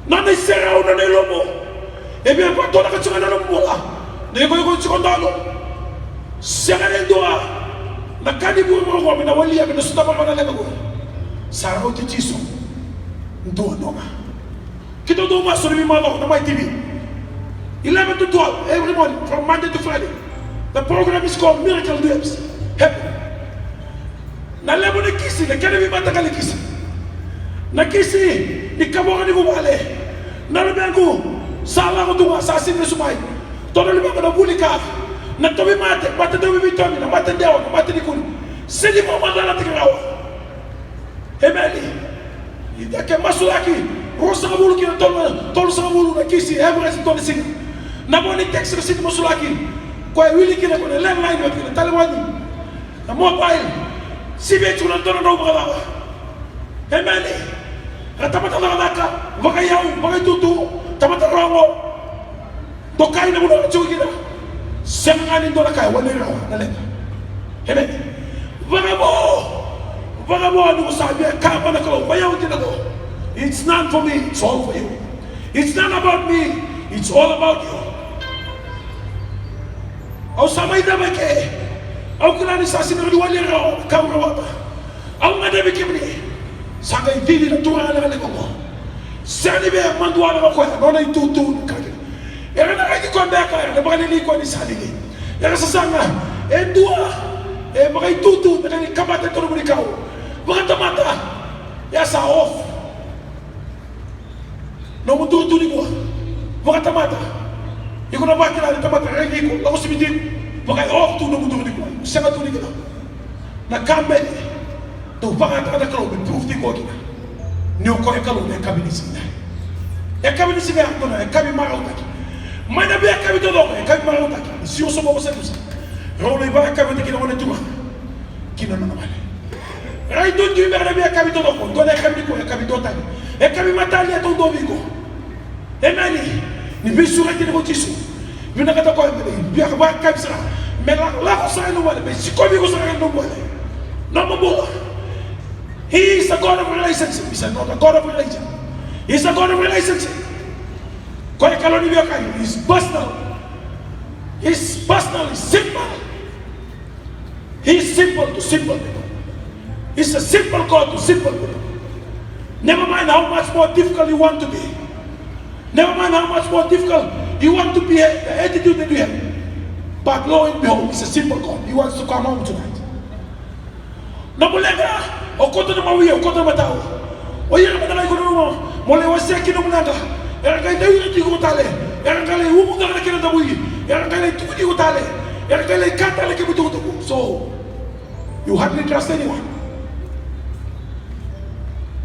Nanay seraw na nilo mo. Ebi ang pato na ka tsukay na mula. Hindi ko yung tsukay na siya ka rin doa. Nakanibuhin mo ko. Minawali kami. Nasutapan ko na lang ako. Saraw ti Jiso. Doa nga. Kita doon masuk ni Malo na my TV. 11 to 12 every morning from Monday to Friday. The program is called Miracle Dreams. Happy. Na lebo ni kisi, na kaya mata kali kisi. Na kisi, ni kamongan ni bumale. Na labihan ko, sala ko tunga, sa asin na sumay. Tono liba ko na buli ka. Na tobi mate tobi bitomi, na mate dewa, na mate ni kuni. Sili mo mandala tigarawa. Emeli. Ida masulaki. Rosa kabulu kina tolu sa kabulu na kisi everest tolu sing. Namoni text receipt masulaki. Kwa wili kina kuna landline kina talewani. Na mobile. Sibe tuna tona ndo bagawa. Emeli. Ratamata la laka, vakayaw, vakatutu, tamata rongo. Dokai na muna chuki na. Semangani ndo nakaya wali rawa na lenga. Amen. It's not for me, it's all for you. It's not about me, it's all about you. Au samay damake, au kunani sasi na duwali rao kaurawata, au ngade bikimni, sangay dili na tuwa na lekongo. Sani be manduwa na ko na itutu kage. Era na kaki ko mbeka, na bagani ko ni saligi. Era sasanga, endua, mga itutu na ni kabate to ni kao. Mga tamata, ya sa off. No mutu tu ni ko. Mga tamata. Iko na bakila ni tamata regi ko, ako simiti. Mga off tu no mutu ni ko. Sanga tu ni ko. Na kambe to pangata na ko, proof di ko kina. Niyo ko ekalo na kabinisi na. E kabinisi na ko na, e kabi marauta. Mana be kabi to do, e kabi marauta. Si o so mo sa tusa. Rolo iba kabi to kina wona tuma. Kina na male. Rai do di be be kabi to do ko, do na kabi ko, e kabi do tani. E kabi matali to do bigo. E mani, ni bisu ra kina ko tisu. Bina kata ko e bi ka ba kabi sa. Me la ko sa no wala, be si ko bigo sa no wala. No mo bo. He is a God of relationship. He's not a God of religion. He's a God of relationship. He's personal. He's personal. He's simple. He's simple to simple people. He's a simple God to simple people. Never mind how much more difficult you want to be. Never mind how much more difficult you want to be, the attitude that you have. But lo and behold, he's a simple God. He wants to come home tonight. No mulega. O koto na mawi, o koto na matao. O yera matala iko no mole wase kino mulanga. Era kai dai ti ko tale. Era kai umu na kina tabui. Era kai tu ti ko tale. Era kai kata le ke butu butu. So you hardly trust anyone.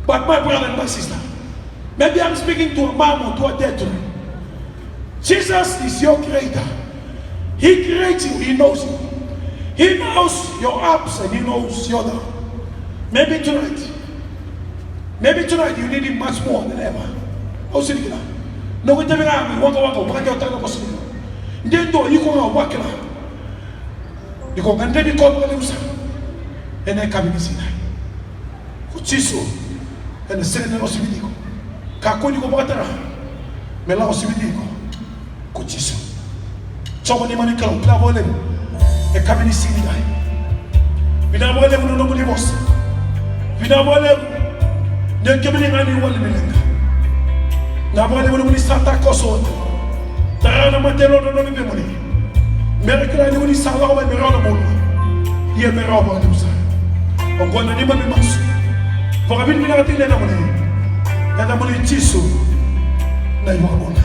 But my brother and my sister, maybe I'm speaking to a mom or to a dad tonight. Jesus is your creator. He creates you, he knows you. He knows your ups and he knows your downs. Maybe tonight you need him much more than ever. How should you no we tell me waka waka tano ko sino. Ndendo yiko na wakila. Yiko ngande bi ko ngale usa. Ene kabinisi na. Kuchiso. Ene sene no sibidiko. Ka ko ni ko batara. Mela ko sibidiko. Kuchiso. Chomo ni mani kala kla vole. E kabinisi ni dai. Bina vole no no boss. Vida boleh, dan kembali ngani wali melenga. Na boleh muni santa koso. Tarana matelo no no bemuni. Mereka ni muni salah wa merona bolu. Ia merona tu sa. Ongona ni mami masu. Vagabin mina tile na muni. Na muni chisu. Na iwa bona.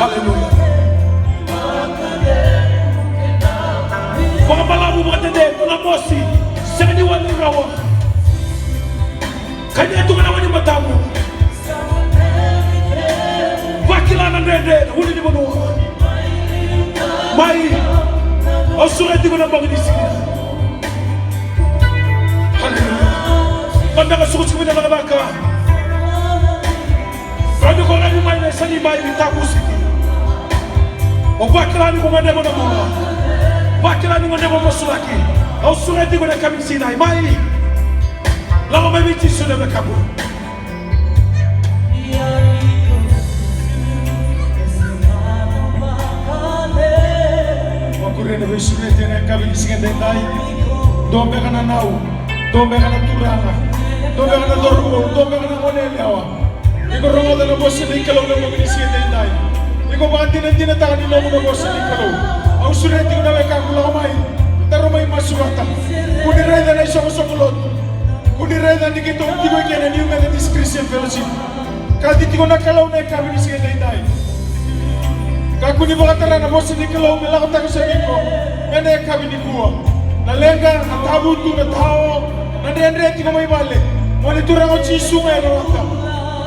Hallelujah. mosi sani wali rawa kanya tungana wani matamu vakila na ndende wuli ni bono mai osura di bona bangni sikina Banda ka sukus kami na mga baka. Kami ko nga lumay na sa limay ni Takusiki. O bakilani ko nga nemo na mga. Bakilani ko nemo masulaki. O sureti ko na kami sinay. Mai. Lama may biti sila na kabo. Wakurena ba sureti na kami sinay day. Dombe ka na nau. Dombe ka na turanga. Dombe ka na dormo. Dombe ka na monelewa. Iko rongo na boss ni kalau na mo sinay day. Iko ba din takan ni mo na boss ni kalau. Au sureti ko na ka kula mai. Taro mai masuata. Kunireda na siya masakulot. Kunireda ni kito tigo kena New Methodist Christian Fellowship. Kadi tigo na kalau na kami ni sige day. Kaku ni bakatara na boss ni kalau mela ko tago sa iko. Ene kami ni kuwa. Nalenga atabu tu na tao. Na ndendre tigo mai bale. Moni turang o chisunga ya rata.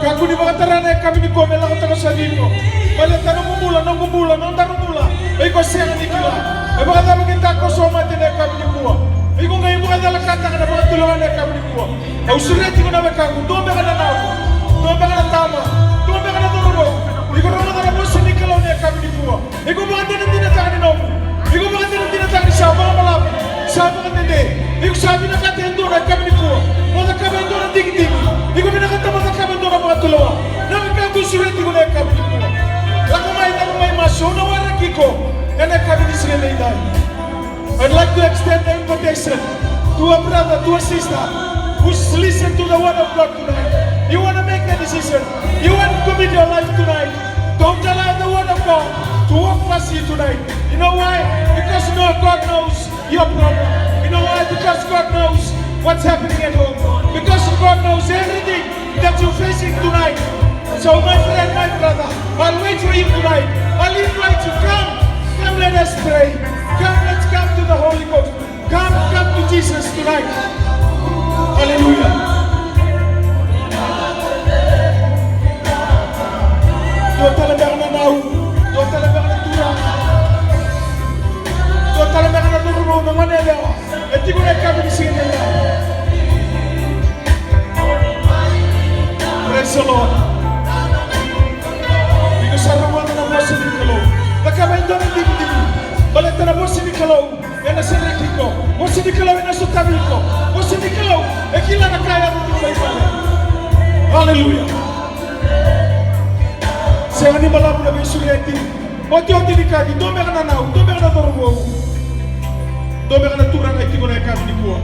Kaku ni bakatara na kami ni kuwa mela ko tago sa iko. Bale tano mumula, no mumula, no tano mula. Iko senga ni kila. Eba kata kita kosoma tene kami ni kuwa. Iko ngai buka dala kata kana buka tulungan ne kami ni kuwa. Au sureti ko na beka ku dombe kana na. Dombe kana tama. Dombe kana toro. Iko rono kana bosi ni kala ne kami ni kuwa. Iko buka tene takani no. Iko buka tene takani sama malam. Sama tene. Iko sabi na kata endo na kami ni kuwa. Mo na kami endo na digi. Iko bina kata mo na kami endo na buka tulungan. Na beka ku sureti ko ne kami ni kuwa. Lakumay maso na wala kiko. And I come in this day. I'd like to extend the invitation to a brother, to a sister who's listened to the word of God tonight. You want to make a decision. You want to commit your life tonight. Don't allow the word of God to walk past you tonight. You know why? Because you know God knows your problem. You know why? Because God knows what's happening at home. Because God knows everything that you're facing tonight. So my friend, my brother, I'll wait for you tonight. I'll invite you. Come, let us pray. Let's come to the Holy Ghost. Come to Jesus tonight. Hallelujah. Dua talagang nanaw. Dua talagang naturang. Dua talagang naturang ng Manila. Iti ko na kami ni sige nila. Praise the Lord. Because sa rumah na nasa ni Kalo. Nakabay doon ang dibdib. Balik na bosi ni Kalo. Yan na sa rekin ko. Bosi ni Kalo yan na sa tabi ko. Bosi ni Kalo. E kila na kaya mo ito may. Hallelujah. Saya ni malabu na may sureti. Oti ni kagi. Dome ka na nao. Dome ka na torubo. Dome ka na turang ay tigo na kami ni kuwa.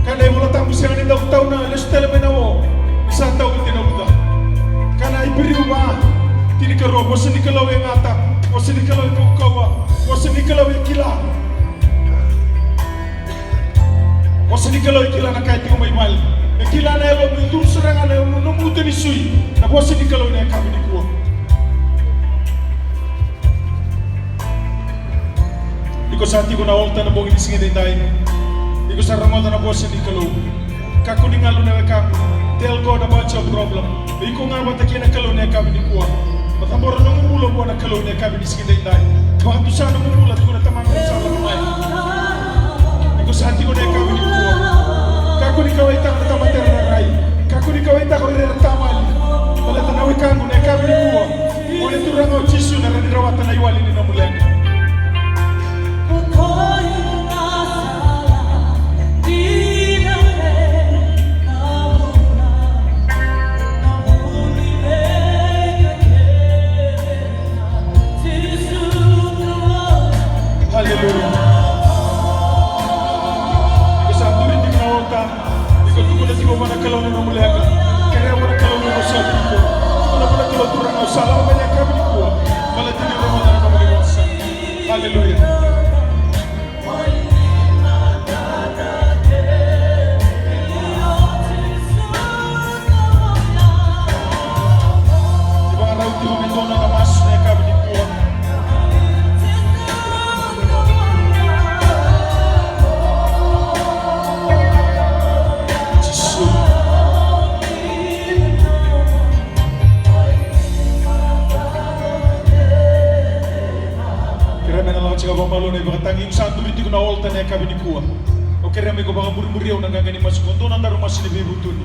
Kana yung mulatang busya ni daw na. Lesu teleme na wo. Isang tao iti na buda. Kana ibiri ba. Tini ka ro. Bosi ni Kalo yung ata. Bosi ni Kalo yung kawa. Bosi ni Kalo yung kila. Bosi ni Kalo yung kila na kahit yung may mal. E kila na elo may dursurangan na yung numuto ni Sui. Na bosi ni Kalo na kami ni kuwa. Iko sa ati ko na olta na bongin isingin tayo. Iko sa ramada na bosi ni Kalo. Kako ni ngalo na kami. Tell God about your problem. Iko nga batakina Kalo na kami ni kuwa. Matambora na mumula po na Kalo na kami ni isingin tayo. Bakit doon sana mumula ko na tamang sa alamay. Iko sa ati ko na kami ni kuwa. Kako ni kaway tak na tamater na ray. Kako ni kaway tak ko rin na tamali. Wala tanawi kango na kami ni kuwa. Wala turang o chisyo na ranirawatan na iwali ni na mulega. Hallelujah. Ika sa turin di kinawalta. Ika tuko na tigo mana kalaw na namulega. Kaya mana kalaw na masabi ko. Mana kalaw turang o salam ba niya kami ni kuwa. Malatini na mana na namuliwasa. Hallelujah. Ibang araw di mamindona na mas na kami ni kuwa. Kira na lang siya pamalo na ibang tanging santo biti ko na olta na kami ni kuwa. O Makere me ko baka muri-muri au nangangani masuko. Ndo nandaro masini bibutuni.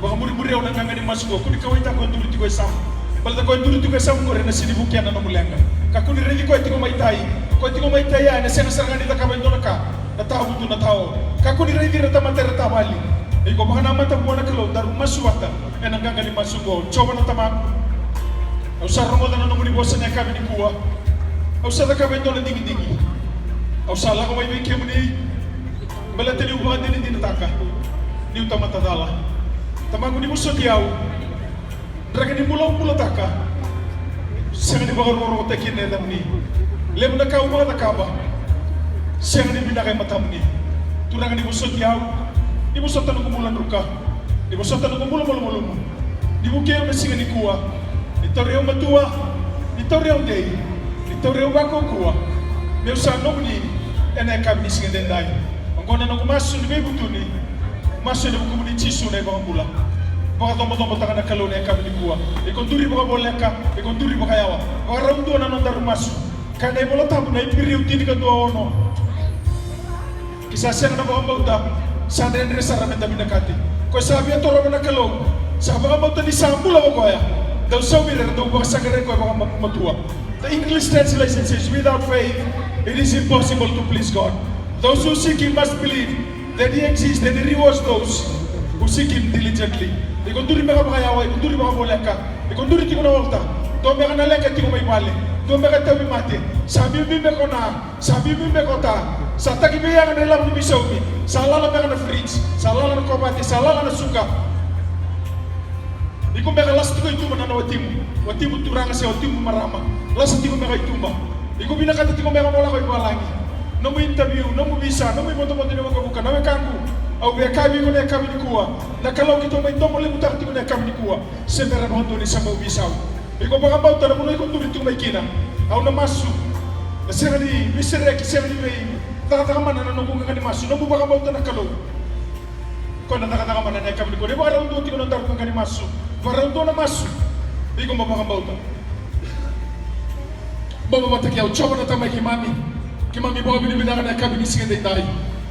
Baka muri-muri au nangangani masuko. Kuni kawaita ko nduri tiko sam. Balda ko nduri tiko sam ko rena sini bukiana na mulenga. Kakuni reli ko tiko maitai. Ko tiko maitai ya na sena sarangani ta kabendo naka. Na tao butu na tao. Kakuni reli reta matera tabali. Iko baka na mata buana kalo daru masuwata. E nangangani masuko. Coba na tamang. Au saramo na no muri bosa na kabini kuwa. Au sa ka kabendo na dingi-dingi. Au sala ko may bigyan mo ni balatili ubangan din nataka ni utama tadala tamango ni muso diaw draga ni mula taka senga ni bagaro takin ne damni lemu na kaw mga takaba senga ni binakay matamni turaga ni muso diaw ni muso tanong kumulan ruka ni muso tanong kumulan mo ni bukiyo na singa ni kuwa ni toreo matua ni toreo day ni toreo bako kuwa meu sa nomni ena kabini singa dendai ngona na kumasu ni bebutuni masu ni bukumuni chisu na ibang bula baka tombo takana kalo na kabini kuwa ikonturi baka boleka ikonturi baka yawa baka raundo na nondaru masu kana ibola tabu na ipiri utini ka doa ono kisasa na baka bauta sa dendre sara menta binakati ko sabi atoro na kalo sa baka bauta ni sambula baka ya daw sabi na daw baka sagare ko baka matua. The English translation says, without faith it is impossible to please God. Those who seek Him must believe that He exists and He rewards those who seek Him diligently. Ikonduri meka bakayawa, ikonduri baka boleka, ikonduri tiko na walta, to meka na leka tiko may bale, to meka tawi mate, sabi bimbe ko na, sabi bimbe ko ta, sa takibiya ka na ilang bibisawi, sa alala meka na fridge, sa alala na kobate, sa alala na suka. Iko meka last tiko ituma na watimu turanga siya, watimu marama, last tiko meka ituma. Iko binakata tiko meka mola ko iwalangi. No mo interview, no mo visa, no mo moto-moto ni magabuka, no mo kangu. Au be kabi ko na kabi ni kuwa. Nakalaw kito may tomo le mutar tiko na kabi ni kuwa. Sendera no ndo ni sa mo visa. Iko baka bauta na mo iko turi tiko may kina. Au na masu. Na sera ni misere ki sera ni may taka mana na no ko ngani masu. No mo baka bauta na kalaw. Ko na taka mana na kabi ni kuwa. Ni baka raundo tiko na ndar ko ngani masu. Baka raundo na masu. Iko mo baka bauta. Baba matakia uchoba na tamay kimami. Kimami baka binibidara na kabini singa dayday.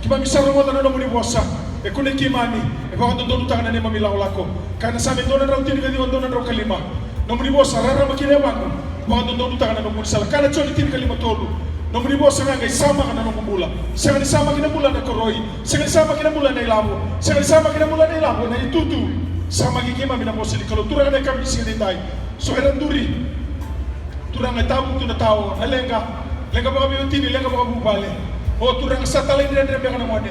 Kimami sarong wala na muni bosa. E kune kimami. E baka doon utang na ni mami lako. Kana sa amin doon na raw tinigadi doon na raw kalima. Na muni bosa rara makinewan. Baka doon utang na muni sala. Kana choni tin kalima tolu. Na muni bosa nga sama ka na mumula. Sanga ni sama kinamula na koroi. Sanga ni sama kinamula na ilabo. Sanga ni sama kinamula na ilabo na itutu. Sama kimami na bosa di kalau turang na kabini singa dayday. So eranduri. Turang na tabu tu na tao. Alenga. Lenga baka biyutini, lenga baka bubale. O turang sa talay nila nila baka namone.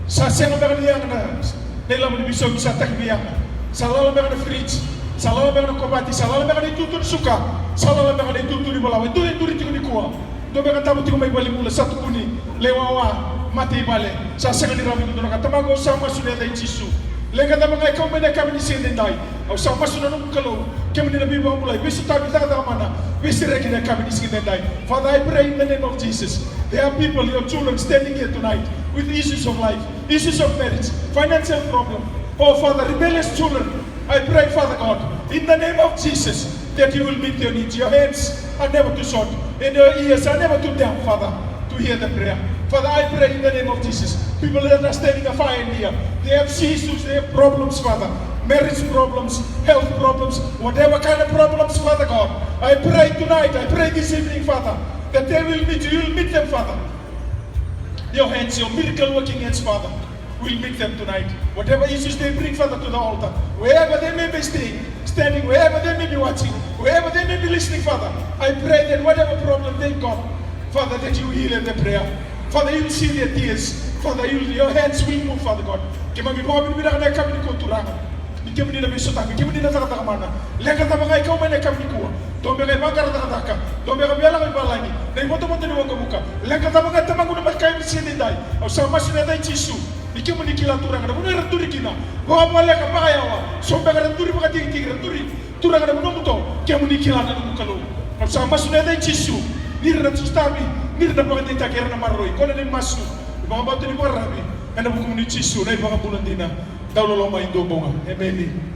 Sa siyang baka niyang na nila mo nibisog sa takbiyang. Sa lala baka na fridge. Sa lala baka na kopati. Sa lala baka na itutun suka. Sa lala baka na itutun ibalaw. Ito yung turin tiko ni kuwa. Ito baka tamo tiko may bali mula sa tukuni. Lewawa, mati ibale. Sa siyang nirami nito na katamago sa masuneta yung jisu. Lenga tamo nga ikaw may nakami ni Sindenday. O sa masunanong kalaw. Kami nila bibang mulai. Bisu tabi taka mana. Bisu reki na kami ni Sindenday. Father, I pray in the name of Jesus. There are people, your children standing here tonight with issues of life, issues of marriage, financial problem. Oh Father, rebellious children. I pray, Father God, in the name of Jesus, that you will meet their needs. Your hands are never too short, and your ears are never too damp, Father, to hear the prayer. Father, I pray in the name of Jesus. People that are standing afar in here, they have issues, they have problems, Father. Marriage problems, health problems, whatever kind of problems, Father God. I pray tonight, I pray this evening, Father, that they will meet you, will meet them, Father. Your hands, your miracle working hands, Father, will meet them tonight. Whatever issues they bring, Father, to the altar, wherever they may be standing, wherever they may be watching, wherever they may be listening, Father, I pray that whatever problem they've got, Father, that you heal in the prayer. Father, you will see their tears. Father, your hands will move, Father God. Kima mi bawa binibida na kami ni konturangan. Kima ni na bisota, kima ni na taka mana. Leka tama kay ikaw may na kami ni kuwa. Dombe kay magkara taka. Dombe kay biala kay balangi. Na imoto-moto ni waka muka. Leka tama kay tamang unang kay misininday. Au sama sinatay chisu. Kima ni kila turangan. Muna raturi kina. Bawa mo leka pakayawa. Sombe kay raturi baka tingting raturi. Turangan na muna muto. Kima ni kila na mukalo. Au sama sinatay chisu. Nira tsustabi. Nira na baka tingtakera na maroy. Kona ni masu. Baka bato ni Warabi, and I'm going to teach you, never bulan dina, daw lo may dobo nga. Amen.